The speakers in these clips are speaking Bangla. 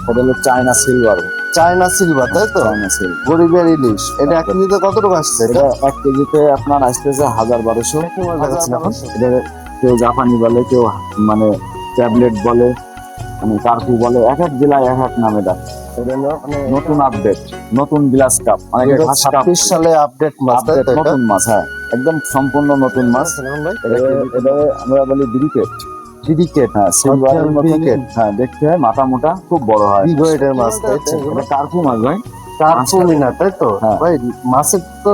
এটা হলো চায়না সিলভার। চায়না সিলভার, তাই তো? চায়না সিলভার গরিবের ইলিশ। এটা 1 কেজিতে কত টাকা আসছে? এটা 1 কেজিতে আপনার আসতেছে 1200। কি মাছ দেখাচ্ছেন এখন? এটা কেউ জাপানি বলে, কেউ মানে ট্যাবলেট বলে, মানে কার্পু বলে, এক এক জেলায় এক এক নামে ডাকে। এটা হলো নতুন আপডেট, নতুন গ্লাস কাপ, অনেকে ঘাস কাপ 2026 সালে আপডেট মাছ, তাই আপডেট, তো? এটা নতুন মাছ। হ্যাঁ, একদম সম্পূর্ণ নতুন মাছ। এখন ভাই এটা আমরা বলি ব্রিকেট। সিডিকেট, হ্যাঁ, সিলভারের মতো। ব্রিকেট, হ্যাঁ, দেখতে হয় মাথা মোটা, খুব বড় হয়। বিগ ওয়েটের মাছ, তাই তো? এটা কার্পু মাছ ভাই। কার্পু মিনা, তাই তো? হ্যাঁ। ভাই মাছের তো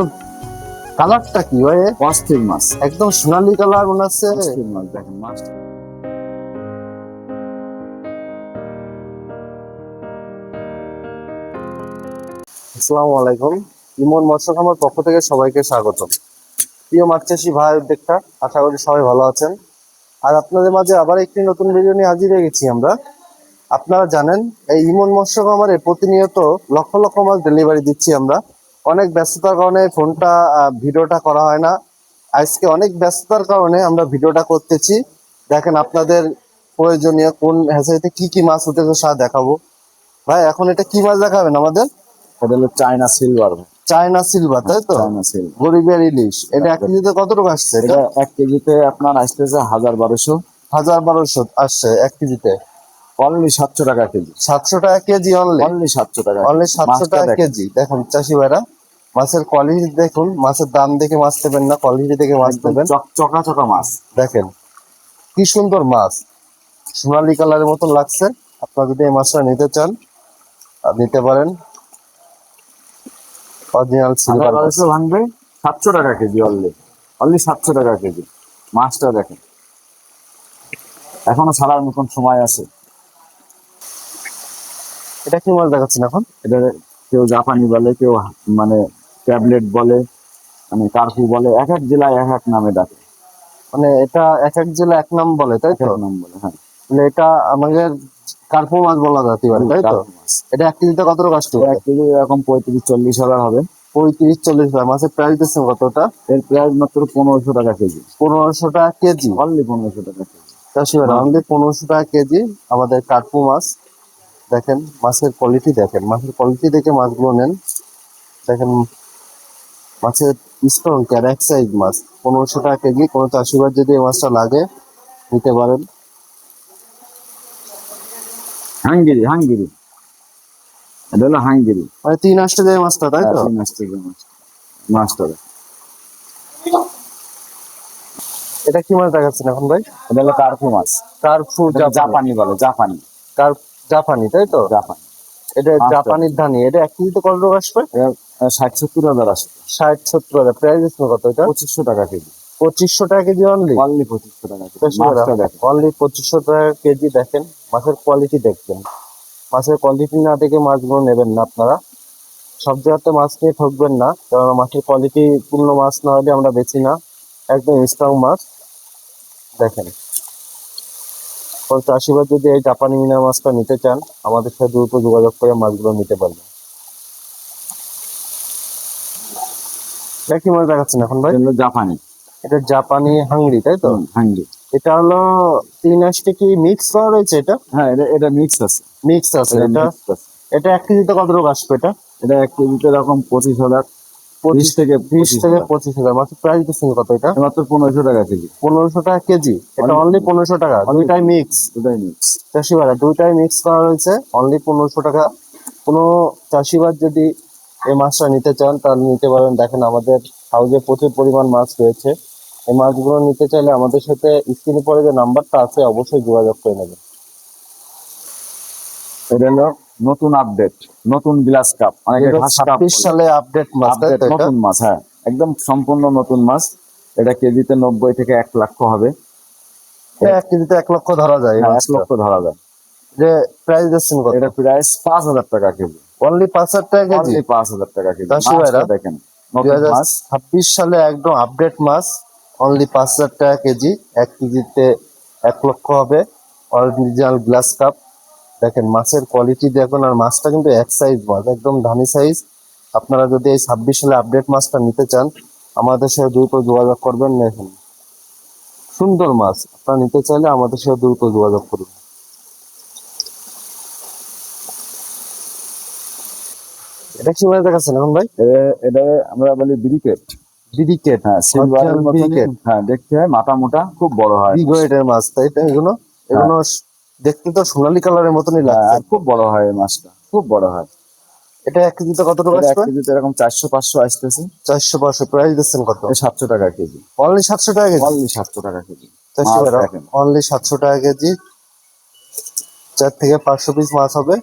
কালারটা কি ভাই? অস্থির মাছ, একদম সোনালী কালার মনে হচ্ছে। অস্থির মাছ। দেখেন মাছ। আসসালামু আলাইকুম। ইমন মৎস্য খামার পক্ষ থেকে সবাইকে স্বাগত। প্রিয় মাছ চাষি ভাই দেখা, আশা করি সবাই ভালো আছেন। আর আপনাদের মাঝে আবার একটি নতুন ভিডিও নিয়ে হাজির হয়ে গেছি আমরা। আপনারা জানেন এই ইমন মৎস্য খামারে প্রতিনিয়ত লক্ষ লক্ষ মাছ ডেলিভারি দিচ্ছি আমরা। অনেক ব্যস্ততার কারণে ভিডিওটা করা হয় না। আজকে অনেক ব্যস্ততার কারণে আমরা ভিডিওটা করতেছি। দেখেন আপনাদের প্রয়োজনীয় কোন হ্যাচারিতে কি কি মাছ উঠেছে সব দেখাবো। ভাই এখন এটা কি মাছ দেখাবেন আমাদের? এটা হলো চায়না সিলভার। চায়না সিলভার, তাই তো? China silver. গরিবের ইলিশ। এটা 1 কেজিতে কত টাকা আসছে? এটা 1 কেজিতে আপনার আসতেছে 1200। 1200 আসছে 1 কেজিতে। অনলি 700 টাকা কেজি। 700 টাকা কেজি অনলি। অনলি 700 টাকা। অনলি 700 মাছটা টাকা দেখেন। কেজি। দেখুন চাষি ভাইরা, মাছের কোয়ালিটি দেখুন। মাছের দাম দেখে মাছ নেবেন না, কোয়ালিটি দেখে মাছ একদম নেবেন। চকা চকা মাছ। দেখেন কি সুন্দর মাছ, সোনালী কালারের মতন লাগছে। আপনারা যদি এই মাছটা নিতে চান নিতে পারেন। অরিজিনাল সিলভার মাছ। 1200 ভাঙবে, 700 টাকা কেজি। অনলি 700 টাকা কেজি। মাছটা দেখেন, এখনো ছাড়ার মতন সময় আছে। এটা কি মাছ দেখাচ্ছেন এখন? এটা কেউ জাপানি বলে, কেউ মানে ট্যাবলেট বলে, মানে কার্পু বলে, এক এক জেলায় এক এক নামে ডাকে। মানে এটা এক এক জেলা এক নাম বলে, তাই এক তো? এক নাম বলে। হ্যাঁ, মানে এটা আমাদের কার্পু মাছ বলা যাতে পারে, তাই তো? কার্পু মাছ। এটা 1 কেজিতে কত টাকা আসছে? 1 কেজি এরকম 35-40 হাজার হবে। 35-40 টাকা। মাছের প্রাইস দিচ্ছেন কতটা? এর প্রাইস মাত্র 1500 টাকা কেজি। 1500 টাকা কেজি। অনলি 1500 টাকা কেজি। চাষি ভাইরা অনলি 1500 টাকা কেজি আমাদের কার্পু মাছ। দেখেন মাছের কোয়ালিটি, দেখেন মাছের কোয়ালিটি দেখে মাছগুলো নেন। দেখেন মাছের স্টোন কেয়ার এক সাইজ মাছ। 1500 টাকা কেজি। কোনো চাষি ভাই যদি এই মাছটা লাগে নিতে পারেন। Hungary, Hungary. এটা হলো হাঙ্গেরি। মানে 3 আসতে যায় মাছটা, তাই তো? 3 আসছে যে মাছটা দেখেন। এটা কি মাছ দেখাচ্ছেন এখন ভাই? এটা হলো কার্পু মাছ। কার্পু এটা জাপানি বলে, জাপানি। জাপানি, তাই তো? জাপানি। এটা মাছটা জাপানির ধানি। এটা 1 কেজিতে কত টাকা আসবে? 60-70 হাজার আসে। 60-70 হাজার। প্রাইস দিচ্ছেন কত এটা? 2500 টাকা কেজি। 2500 টাকা কেজি অনলি। অনলি 2500 টাকা কেজি। মাছটা দেখেন। অনলি 2500 টাকা কেজি। দেখেন মাছের কোয়ালিটি দেখবেন। মাছের কোয়ালিটি না দেখে মাছগুলো নেবেন না আপনারা। সব জায়গাতে মাছ নিয়ে ঠকবেন না, কারণ মাছের কোয়ালিটি পূর্ণ মাছ না হলে আমরা বেচি না। একদম স্ট্রং মাছ। দেখেন চাষিবাদ যদি এই জাপানি মিনা মাছটা নিতে চান আমাদের সাথে দ্রুত যোগাযোগ করে মাছগুলো নিতে পারবেন। এটা কি মাছ দেখাচ্ছেন এখন ভাই? এটা হলো জাপানি। এটা জাপানি হাংরি, তাই তো? হাঙ্গেরি। এটা হলো 3 আসতে কি মিক্স করা রয়েছে? এটা হ্যাঁ, এটা মিক্স আছে। মিক্স আছে। এটা এটা mixed আছে। এটা 1 কেজিতে কত টাকা আসবে? এটা এটা 1 কেজিতে এরকম 25,000, 20 থেকে 20 থেকে 25,000। 25 হাজার। মাছের প্রাইস দিচ্ছেন কত এটা? মাত্র 1500 টাকা কেজি। 1500 টাকা কেজি। এটা অনলি 1500 টাকা। দুইটাই মিক্স। দুটাই মিক্স। চাষিবাদ দুইটাই মিক্স করা রয়েছে। অনলি 1500 টাকা। কোনো চাষিবাদ যদি এই মাছটা নিতে চান তাহলে নিতে পারেন। দেখেন আমাদের হাউজে প্রচুর পরিমাণ মাছ রয়েছে। এই মাছগুলো নিতে চাইলে আমাদের সাথে স্ক্রিনে পরে যে নাম্বারটা আছে অবশ্যই যোগাযোগ করে নেবেন। এটা হলো নতুন আপডেট, নতুন গ্লাস কাপ, অনেকে ঘাস কাপ 26 বলে। সালে আপডেট মাছ, তাই আপডেট, তো? এটা নতুন মাছ। হ্যাঁ, একদম সম্পূর্ণ নতুন মাছ। এটা কেজিতে 90 থেকে 1 লাখ হবে। 1 কেজিতে 1 লক্ষ ধরা যায় এই হ্যাঁ, 1 মাছটা। লক্ষ ধরা যায়। যে প্রাইস দিচ্ছেন কত? এটা প্রাইস 5000 টাকা কেজি। অনলি 5,000 টাকা কেজি। অনলি 5000 টাকা কেজি। চাষি মাছটা ভাইরা দেখেন, নতুন মাছ। 2026 সালে একদম আপডেট মাছ। অনলি 5,000 টাকা কেজি। 1 কেজিতে 1 লক্ষ হবে। Original glass cup. দেখেন মাছের কোয়ালিটি দেখুন। আর মাছটা কিন্তু এক সাইজ মাছ, একদম ধানি সাইজ। আপনারা যদি এই 26 সালে আপডেট মাছটা নিতে চান আমাদের সাথে দ্রুত যোগাযোগ করবেন। দেখুন সুন্দর মাছ, আপনারা নিতে চাইলে আমাদের সাথে দ্রুত যোগাযোগ করুন। এটা কি মাছ দেখাচ্ছেন এখন ভাই? এটা আমরা বলি ব্রিকেট। বিডিকেট। হ্যাঁ, সিলভারের মতনই। ব্রিকেট। হ্যাঁ, দেখতে হয় মাথা মোটা, খুব বড় হয়। বিগ ওয়েটের মাছ, তাই তো? এগুলো এগুলো দেখতে তো সোনালী কালারের মতনই হ্যাঁ, লাগছে। আর খুব বড় হয় এই মাছটা, খুব বড় হয়। এটা 1 কেজিতে কত টাকা এটা এক আসবে? কেজিতে এরকম 400-500 আসতেছে। 400-500 প্রাইস দিচ্ছেন কত? 700 টাকা কেজি। অনলি 700 টাকা কেজি? অনলি 700 টাকা কেজি। চারশো মাছ টাকা দেখেন। অনলি 700 টাকা কেজি। 4 থেকে 500 পিস মাছ হবে।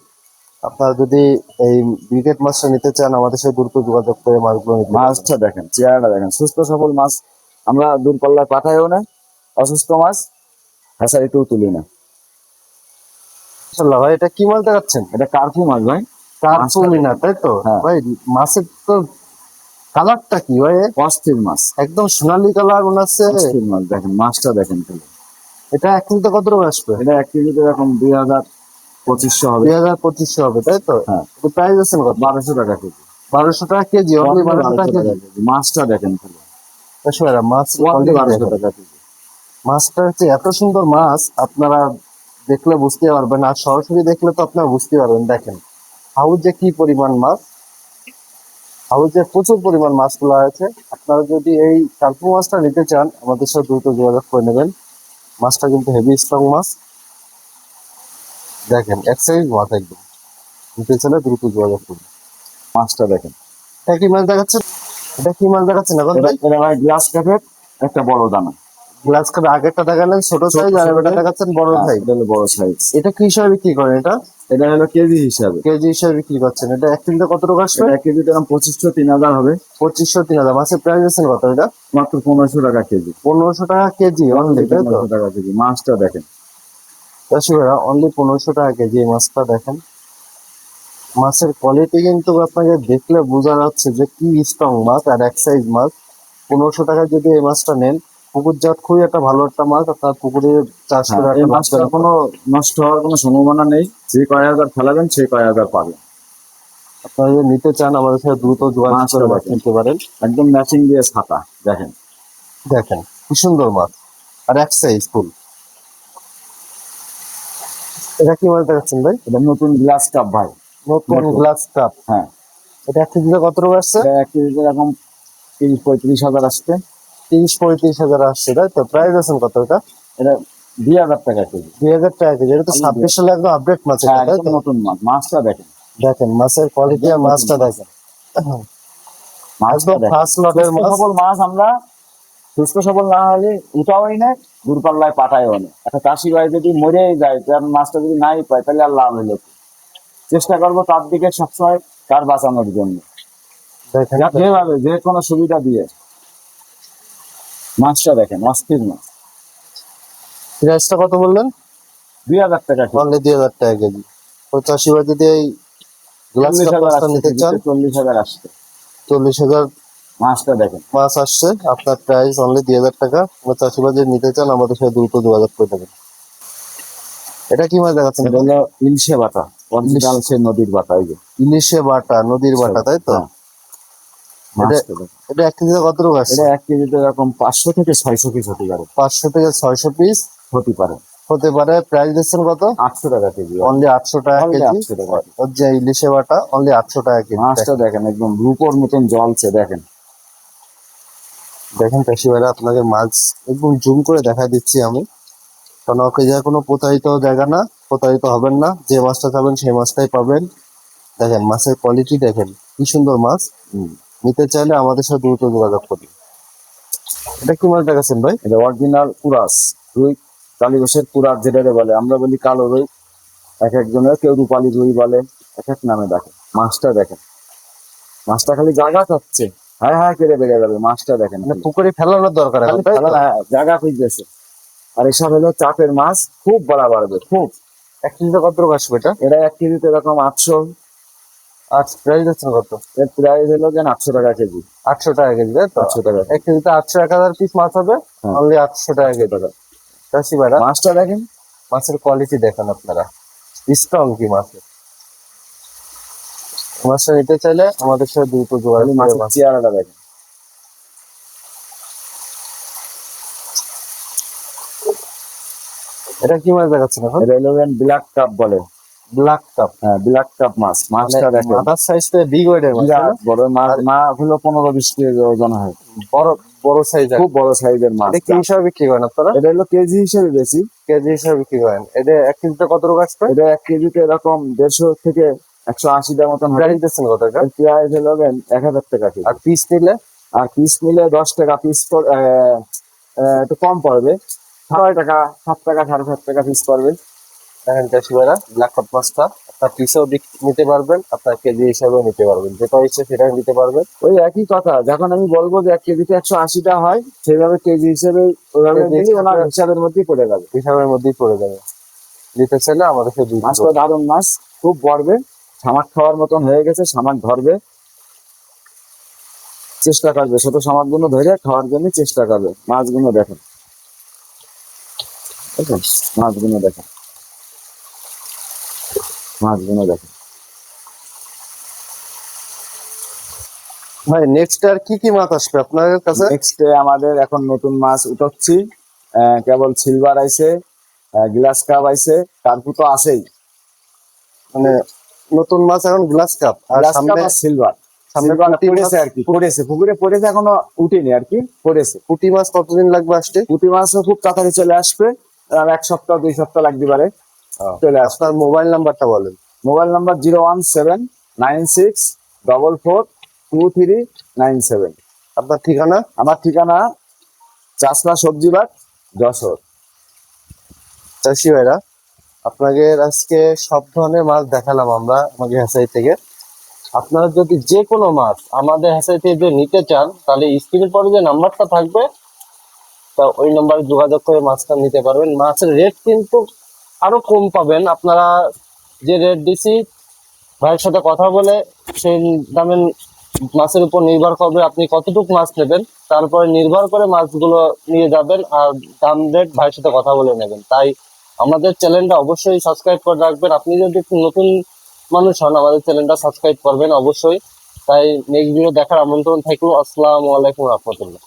আপনারা যদি এই ব্রিগেড মাছটা নিতে চান, আমাদের সাথে দ্রুত যোগাযোগ করে মাছগুলো নিতে পারবেন। মাছটা দেখেন, চেহারাটা দেখেন, সুস্থ সবল মাছ। আমরা দূরপাল্লায় পাঠাইও না অসুস্থ মাছ, হ্যাঁসারিতেও তুলি না। মাশাআল্লাহ ভাই, এটা কি মাছ দেখাচ্ছেন? এটা কার্পু মাছ ভাই। কার্পু মিনা, তাই তো? হ্যাঁ। ভাই মাছের তো কালারটা কি ভাই? অস্থির মাছ, একদম সোনালী কালার মনে হচ্ছে। অস্থির মাছ দেখেন, মাছটা দেখেন খালি। এটা 1 কেজিতে কত টাকা আসবে? এটা 1 কেজিতে এরকম 2000-2500 হবে। 2000-2500 হবে, তাই তো? হ্যাঁ। এটা প্রাইস আছেন কত? 1200 টাকা কেজি। 1200 টাকা কেজি, অনলি 1200 টাকা কেজি। মাছটা দেখেন খালি। মাছ অনলি quality 1200 দেখেন। টাকা কেজি। মাছটা হচ্ছে এত সুন্দর মাছ, আপনারা দেখলে বুঝতে পারবেন, আর সরাসরি দেখলে তো আপনারা বুঝতে পারবেন। দেখেন হাউজে কি পরিমাণ মাছ, হাউজে প্রচুর পরিমাণ মাছগুলো আছে। আপনারা যদি এই কার্পু মাছটা নিতে চান, আমাদের সাথে দ্রুত যোগাযোগ করে নেবেন। মাছটা কিন্তু হেভি স্ট্রং মাছ। দেখেন এক সাইজ মাছ একদম। নিতে চাইলে দ্রুত যোগাযোগ করুন। মাছটা দেখেন। এটা কি মাছ দেখাচ্ছেন? এটা কি মাছ দেখাচ্ছেন এখন এটা ভাই? এটা ভাই গ্লাস কাপের একটা বড় দানা। গ্লাস কাপ আগেরটা দেখালেন ছোট সাইজ, আর এটা দেখাচ্ছেন বড় হ্যাঁ, সাইজ। এটা হলো বড় সাইজ। এটা কি হিসাবে বিক্রি করেন? এটা এটা হলো কেজি হিসাবে। কেজি হিসাবে বিক্রি করছেন। এটা 1 কেজিতে কত টাকা আসবে? এটা 1 কেজিতে এরকম 2500-3000 হবে। 2500-3000। মাছের প্রাইস আছেন কত এটা? মাত্র 1500 টাকা কেজি। 1500 টাকা কেজি অনলি, তাই তো? 1500 টাকা কেজি। মাছটা দেখেন। চাষি ভাইরা অনলি 1500 টাকা কেজি এই মাছটা দেখেন। মাছের কোয়ালিটি কিন্তু আপনাকে দেখলে বোঝা যাচ্ছে যে কি স্ট্রং মাছ আর এক সাইজ মাছ। 1500 টাকায় যদি এই মাছটা নেন, পুকুরজাত খুবই একটা ভালো একটা মাছ। আপনার পুকুরে চাষ হ্যাঁ, করে এই একটা মাছটা লাভজনক। কোনো নষ্ট হওয়ার কোনো সম্ভাবনা নেই। যে কয় হাজার ফেলাবেন সেই কয় হাজার পাবেন। আপনারা যদি নিতে চান, আমাদের সাথে দ্রুত যোগাযোগ মাছটা করে মাছ দেখেন। নিতে পারেন। একদম ম্যাচিং দিয়ে ছাতা দেখেন। দেখেন কি সুন্দর মাছ আর এক সাইজ ফুল। এটা কি মাছ দেখাচ্ছেন ভাই? এটা নতুন গ্লাস কাপ ভাই। নতুন গ্লাস কাপ। হ্যাঁ, এটা 1 কেজিতে কত টাকা আসছে? এটা 1 কেজিতে এরকম 30-35 হাজার আসছে। 30-35 হাজার আসছে, তাই তো? প্রাইস আছেন কত এটা? এটা 2000 টাকা কেজি। 2000 টাকা কেজি। এটা তো 26 সালে একদম আপডেট মাছ, হ্যাঁ, এটা তাই একদম তো? নতুন মাছ। মাছটা দেখেন। দেখেন মাছের কোয়ালিটি আর একদম মাছটা নতুন মাছ। দেখেন। মাছটা একদম দেখেন। ফার্স্ট লটের সুস্থ মাছ। সবল মাছ আমরা সুস্থ সবল না হলে উঠাওই না, দূরপাল্লায় পাঠাইও না। একটা চাষি ভাই যদি মরেই যায়, তার মাছটা যদি নাই পায়, তাহলে আর লাভ হলো কি? চেষ্টা করবো তার দিকে সবসময়, তার বাঁচানোর জন্য, দেখেন যেভাবে যে কোনো সুবিধা দিয়ে। মাছটা দেখেন, অস্থির মাছ। প্রাইসটা কত বললেন? 2000 টাকা কেজি। অনলি 2000 টাকা কেজি। তো চাষি ভাই যদি এই গ্লাস 40,000 কাপ মাছটা আসছে নিতে চান, কেজিতে, 40,000 আসছে। 40,000 মাছটা দেখেন। মাছ আসছে। আপনার প্রাইস অনলি 2000 টাকা। চাষি ভাই যদি নিতে চান, আমাদের সাথে দ্রুত যোগাযোগ করে দেবেন। এটা কি মাছ দেখাচ্ছেন? এটা হলো ইলশে বাটা, অরিজিনাল সে নদীর বাটা। এই যে ইলিশে বাটা, নদীর বাটা, তাই তো? হ্যাঁ, মাছটা দেখেন। এটা 1 কেজিতে কত টাকা আসছে? এটা 1 কেজিতে এরকম 500-600 পিস হতে পারে। 500 থেকে 600 পিস হতে পারে। হতে পারে। প্রাইস দিচ্ছেন কত? 800 টাকা কেজি। অনলি 800 টাকা Only কেজি। 800 টাকা। ওর যে ইলিশে বাটা অনলি 800 টাকা কেজি। মাছটা দেখেন, একদম রূপোর মতন জ্বলছে দেখেন। দেখেন চাষি ভাইরা, আপনাকে মাছ একদম জুম করে দেখা দিচ্ছি আমি, কারণ ওকে যা কোনো প্রতারিত জায়গা না, প্রতারিত হবেন না। যে মাছটা চাবেন সেই মাছটাই পাবেন। দেখেন মাছের কোয়ালিটি দেখেন, কি সুন্দর মাছ। নিতে চাইলে আমাদের সাথে দ্রুত যোগাযোগ করুন। এটা কি মাছ দেখাচ্ছেন ভাই? এটা অরিজিনাল কুরাস রুই, কালীঘোষের কুরাস যেটারে বলে। আমরা বলি কালো রুই, এক একজনের কেউ রূপালী রুই বলে, এক এক নামে ডাকে। মাছটা দেখেন, মাছটা খালি জায়গা চাচ্ছে, হ্যাঁ হ্যাঁ কেটে বেড়ে যাবে। মাছটা দেখেন, মানে পুকুরে ফেলানোর দরকার এখন, খালি তাই তো? ফেলা, জায়গা খুঁজতেছে। আর এসব হলো চাপের মাছ, খুব বড় বাড়বে খুব। 1 কেজিতে কত টাকা আসবে এটা? এটা 1 কেজিতে এরকম 800। আচ্ছা, প্রাইস দিচ্ছেন কত? এর প্রাইস হলো কেন 800 টাকা কেজি। 800 টাকা কেজি, তাই তো? 800 টাকা। 1 কেজিতে 800-1000 পিস মাছ হবে। হ্যাঁ। অনলি 800 টাকা কেজি। চাষি ভাইরা মাছটা দেখেন। মাছের কোয়ালিটি দেখেন আপনারা, স্ট্রং কি মাছের। মাছটা নিতে চাইলে আমাদের সাথে দ্রুত যোগাযোগ করে মাছের মাছ। চেহারাটা দেখেন। এটা কি মাছ দেখাচ্ছেন এখন? এটা হলো ব্ল্যাক কাপ বলে। ব্ল্যাক কাপ, হ্যাঁ ব্ল্যাক কাপ মাছ, মাছটা দেখেন মাথার সাইজটা বিগ ওয়েটের মাছ, বিরাট বড় মাছ, মা হলো 15-20 কেজি ওজন হয়, বড় বড় সাইজ। খুব বড় সাইজের মাছ। এটা কি হিসাবে বিক্রি করেন আপনারা? এটা হলো কেজি হিসেবে বেশি, কেজি হিসাবে বিক্রি করেন। এটা 1 কেজিতে কত টাকা আসবে? এটা 1 কেজিতে এরকম 150 থেকে 180টার মতন হয়। প্রাইস দিচ্ছেন কত টাকা? এর প্রাইস হলো 1000 টাকা কেজি। আর পিস নিলে? আর পিস নিলে 10 টাকা পিস, একটু কম পড়বে, 6 টাকা 7 টাকা 7.5 টাকা পিস পড়বে। দেখেন চাষি ভাইরা, ব্ল্যাক কাপ মাছটা আপনার পিসেও নিতে পারবেন, আপনার কেজি হিসাবেও নিতে পারবেন, যেটা ইচ্ছে সেটা নিতে পারবেন। ওই একই কথা, যখন আমি বলবো যে 1 কেজিতে 180টা হয়, সেইভাবে কেজি হিসেবে ওইভাবে কেজি নিলে ওনার হিসেবে- হিসাবের মধ্যেই পড়ে যাবে। হিসাবের মধ্যেই পড়ে যাবে। নিতে চাইলে আমাদের সাথে যোগাযোগ মাছটা করুন। দারুণ মাছ, খুব বড়বে, শামাক খাওয়ার মতন হয়ে গেছে, শামাক ধরবে, চেষ্টা করবে ছোট শামাক গুলো ধরে খাওয়ার জন্য চেষ্টা করবে। মাছগুলো দেখেন, দেখেন মাছগুলো দেখেন, মাছগুলো দেখেন। ভাই নেক্সট আর কি কি মাছ আসবে আপনার কাছে? নেক্সট আমাদের এখন নতুন মাছ উঠাচ্ছি, কেবল সিলভার আইছে, গ্লাস কাপ আইছে, কার্পু তো আছেই। মানে নতুন মাছ এখন গ্লাস কাপ, আর গ্লাস কাপ সামনে আর সিলভার, সামনে সিলভার পুঁটি পড়েছে মাছ- আর কি, পড়েছে পুকুরে পড়েছে, এখনো উঠেনি আর কি, পড়েছে। পুঁটি মাছ কতদিন লাগবে আসতে? পুঁটি মাছও খুব তাড়াতাড়ি চলে আসবে, আর 1 সপ্তাহ 2 সপ্তাহ লাগতে পারে চলে আসবে। আপনার মোবাইল নাম্বারটা বলেন। Mobile number 01796442397। আপনার ঠিকানা? আমার ঠিকানা চাষলা সবজি বাগ, যশোর। চাষি ভাইরা, আপনাদের আজকে সব ধরনের মাছ দেখালাম আমরা আমাদের হ্যাচারি থেকে। আপনারা যদি যে কোনো মাছ আমাদের হ্যাচারি থেকে যদি নিতে চান, তাহলে স্ক্রিনের পরে যে নাম্বারটা থাকবে, তা ওই নাম্বারে যোগাযোগ করে মাছটা নিতে পারবেন। মাছের রেট কিন্তু আরো কম পাবেন। আপনারা যে রেট দিছি, ভাইয়ের সাথে কথা বলে সেই দামে, মাছের উপর নির্ভর করবে আপনি কতটুকু মাছ নেবেন, তারপরে নির্ভর করে মাছগুলো নিয়ে যাবেন, আর দাম রেট ভাইয়ের সাথে কথা বলে নেবেন। তাই আমাদের চ্যানেলটা অবশ্যই সাবস্ক্রাইব করে রাখবেন। আপনি যদি একটু নতুন মানুষ হন, আমাদের চ্যানেলটা সাবস্ক্রাইব করবেন অবশ্যই। তাই নেক্সট ভিডিও দেখার আমন্ত্রণ থাকলো। আসসালামু আলাইকুম রহমতুল্লাহ।